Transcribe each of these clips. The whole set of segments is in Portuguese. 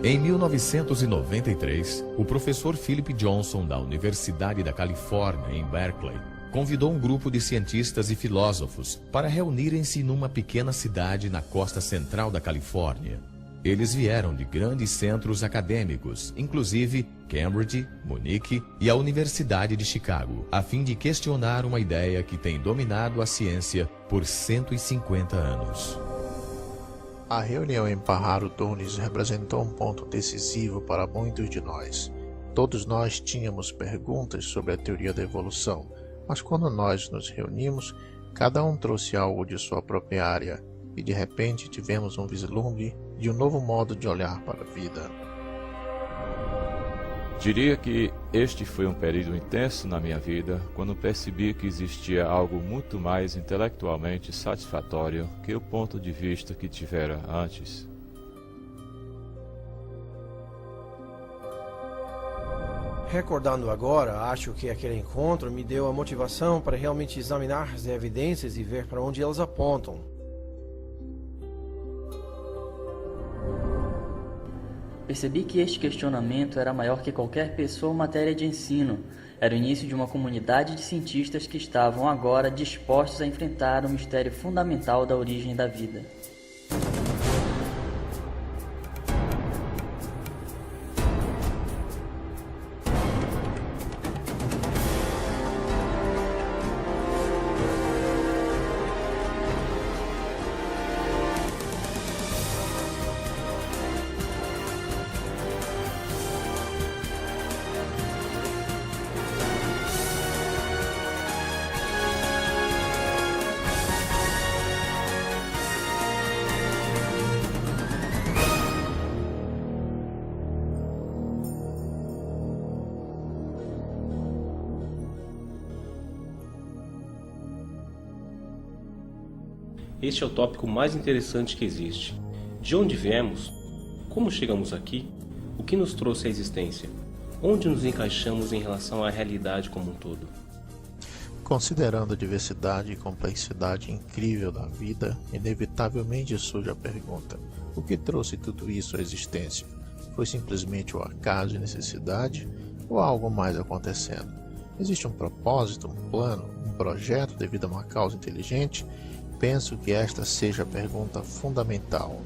Em 1993, o professor Philip Johnson, da Universidade da Califórnia, em Berkeley, convidou um grupo de cientistas e filósofos para reunirem-se numa pequena cidade na costa central da Califórnia. Eles vieram de grandes centros acadêmicos, inclusive Cambridge, Munique e a Universidade de Chicago, a fim de questionar uma ideia que tem dominado a ciência por 150 anos. A reunião em Pajaro Dunes representou um ponto decisivo para muitos de nós. Todos nós tínhamos perguntas sobre a teoria da evolução, mas quando nós nos reunimos, cada um trouxe algo de sua própria área, e de repente tivemos um vislumbre de um novo modo de olhar para a vida. Diria que este foi um período intenso na minha vida, quando percebi que existia algo muito mais intelectualmente satisfatório que o ponto de vista que tivera antes. Recordando agora, acho que aquele encontro me deu a motivação para realmente examinar as evidências e ver para onde elas apontam. Percebi que este questionamento era maior que qualquer pessoa ou matéria de ensino. Era o início de uma comunidade de cientistas que estavam agora dispostos a enfrentar o mistério fundamental da origem da vida. Este é o tópico mais interessante que existe. De onde viemos? Como chegamos aqui? O que nos trouxe à existência? Onde nos encaixamos em relação à realidade como um todo? Considerando a diversidade e complexidade incrível da vida, inevitavelmente surge a pergunta: o que trouxe tudo isso à existência? Foi simplesmente o acaso e necessidade? Ou há algo mais acontecendo? Existe um propósito, um plano, um projeto devido a uma causa inteligente? Penso que esta seja a pergunta fundamental.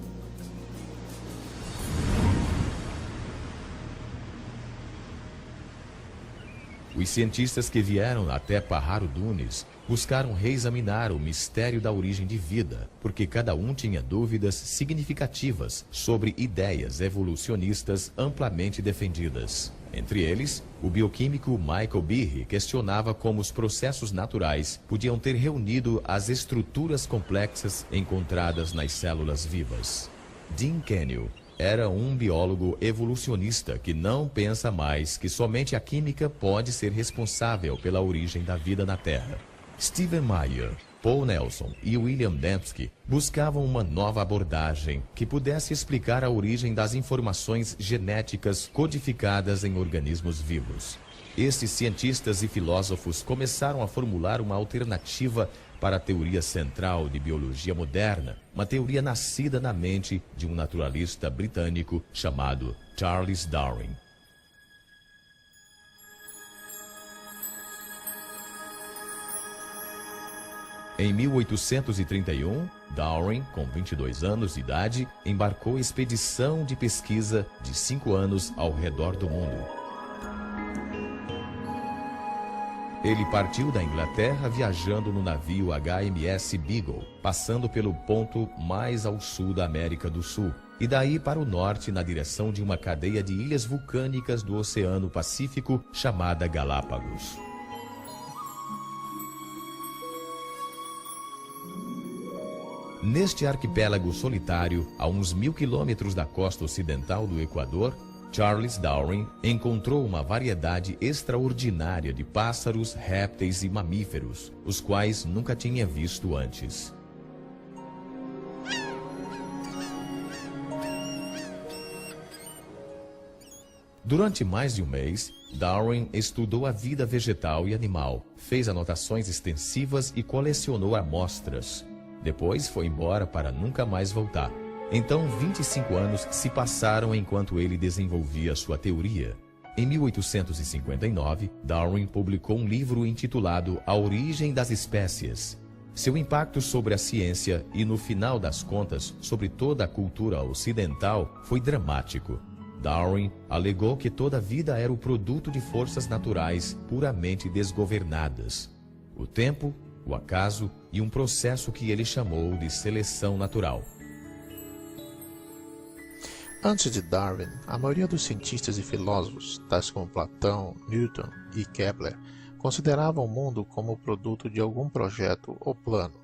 Os cientistas que vieram até Pajaro Dunes buscaram reexaminar o mistério da origem de vida, porque cada um tinha dúvidas significativas sobre ideias evolucionistas amplamente defendidas. Entre eles, o bioquímico Michael Behe questionava como os processos naturais podiam ter reunido as estruturas complexas encontradas nas células vivas. Dean Kenyon era um biólogo evolucionista que não pensa mais que somente a química pode ser responsável pela origem da vida na Terra. Stephen Meyer, Paul Nelson e William Dembski buscavam uma nova abordagem que pudesse explicar a origem das informações genéticas codificadas em organismos vivos. Esses cientistas e filósofos começaram a formular uma alternativa para a teoria central de biologia moderna, uma teoria nascida na mente de um naturalista britânico chamado Charles Darwin. Em 1831, Darwin, com 22 anos de idade, embarcou expedição de pesquisa de 5 anos ao redor do mundo. Ele partiu da Inglaterra viajando no navio HMS Beagle, passando pelo ponto mais ao sul da América do Sul, e daí para o norte na direção de uma cadeia de ilhas vulcânicas do Oceano Pacífico chamada Galápagos. Neste arquipélago solitário, a uns 1000 quilômetros da costa ocidental do Equador, Charles Darwin encontrou uma variedade extraordinária de pássaros, répteis e mamíferos, os quais nunca tinha visto antes. Durante mais de um mês, Darwin estudou a vida vegetal e animal, fez anotações extensivas e colecionou amostras. Depois foi embora para nunca mais voltar. Então, 25 anos se passaram enquanto ele desenvolvia sua teoria. Em 1859, Darwin publicou um livro intitulado A Origem das Espécies. Seu impacto sobre a ciência e, no final das contas, sobre toda a cultura ocidental foi dramático. Darwin alegou que toda a vida era o produto de forças naturais puramente desgovernadas. O tempo, o acaso e um processo que ele chamou de seleção natural. Antes de Darwin, a maioria dos cientistas e filósofos, tais como Platão, Newton e Kepler, consideravam o mundo como produto de algum projeto ou plano.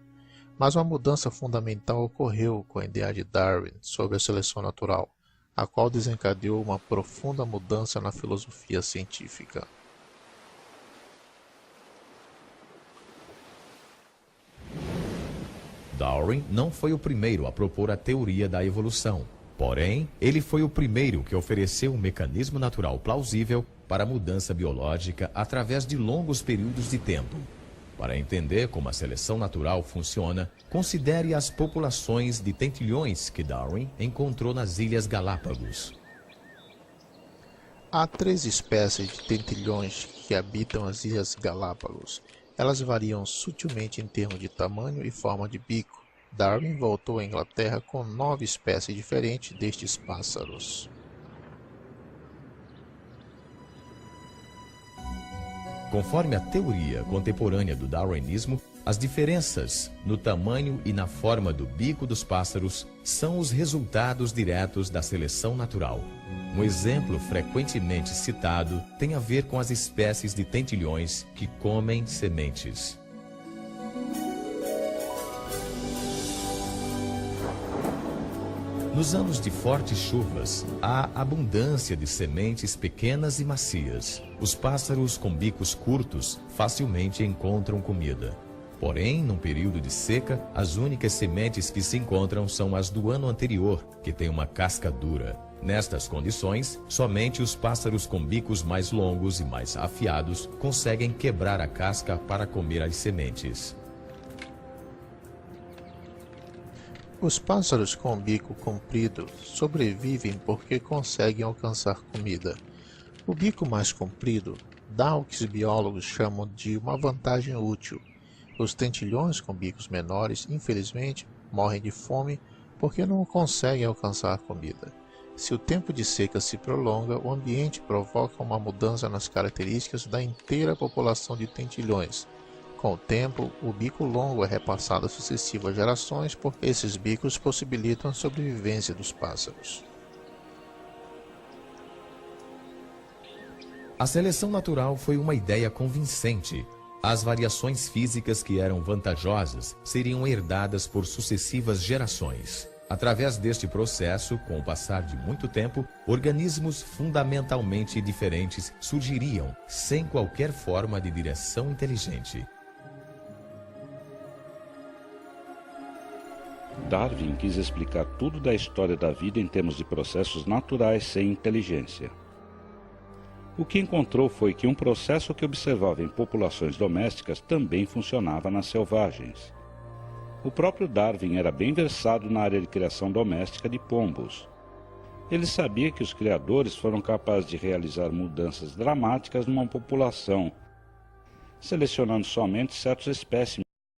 Mas uma mudança fundamental ocorreu com a ideia de Darwin sobre a seleção natural, a qual desencadeou uma profunda mudança na filosofia científica. Darwin não foi o primeiro a propor a teoria da evolução. Porém, ele foi o primeiro que ofereceu um mecanismo natural plausível para a mudança biológica através de longos períodos de tempo. Para entender como a seleção natural funciona, considere as populações de tentilhões que Darwin encontrou nas Ilhas Galápagos. Há 3 espécies de tentilhões que habitam as Ilhas Galápagos. Elas variam sutilmente em termos de tamanho e forma de bico. Darwin voltou à Inglaterra com 9 espécies diferentes destes pássaros. Conforme a teoria contemporânea do darwinismo, as diferenças no tamanho e na forma do bico dos pássaros são os resultados diretos da seleção natural. Um exemplo frequentemente citado tem a ver com as espécies de tentilhões que comem sementes. Nos anos de fortes chuvas, há abundância de sementes pequenas e macias. Os pássaros com bicos curtos facilmente encontram comida. Porém, num período de seca, as únicas sementes que se encontram são as do ano anterior, que têm uma casca dura. Nestas condições, somente os pássaros com bicos mais longos e mais afiados conseguem quebrar a casca para comer as sementes. Os pássaros com bico comprido sobrevivem porque conseguem alcançar comida. O bico mais comprido dá o que os biólogos chamam de uma vantagem útil. Os tentilhões com bicos menores, infelizmente, morrem de fome porque não conseguem alcançar comida. Se o tempo de seca se prolonga, o ambiente provoca uma mudança nas características da inteira população de tentilhões. Com o tempo, o bico longo é repassado a sucessivas gerações porque esses bicos possibilitam a sobrevivência dos pássaros. A seleção natural foi uma ideia convincente. As variações físicas que eram vantajosas seriam herdadas por sucessivas gerações. Através deste processo, com o passar de muito tempo, organismos fundamentalmente diferentes surgiriam sem qualquer forma de direção inteligente. Darwin quis explicar tudo da história da vida em termos de processos naturais sem inteligência. O que encontrou foi que um processo que observava em populações domésticas também funcionava nas selvagens. O próprio Darwin era bem versado na área de criação doméstica de pombos. Ele sabia que os criadores foram capazes de realizar mudanças dramáticas numa população, selecionando somente certos espécimes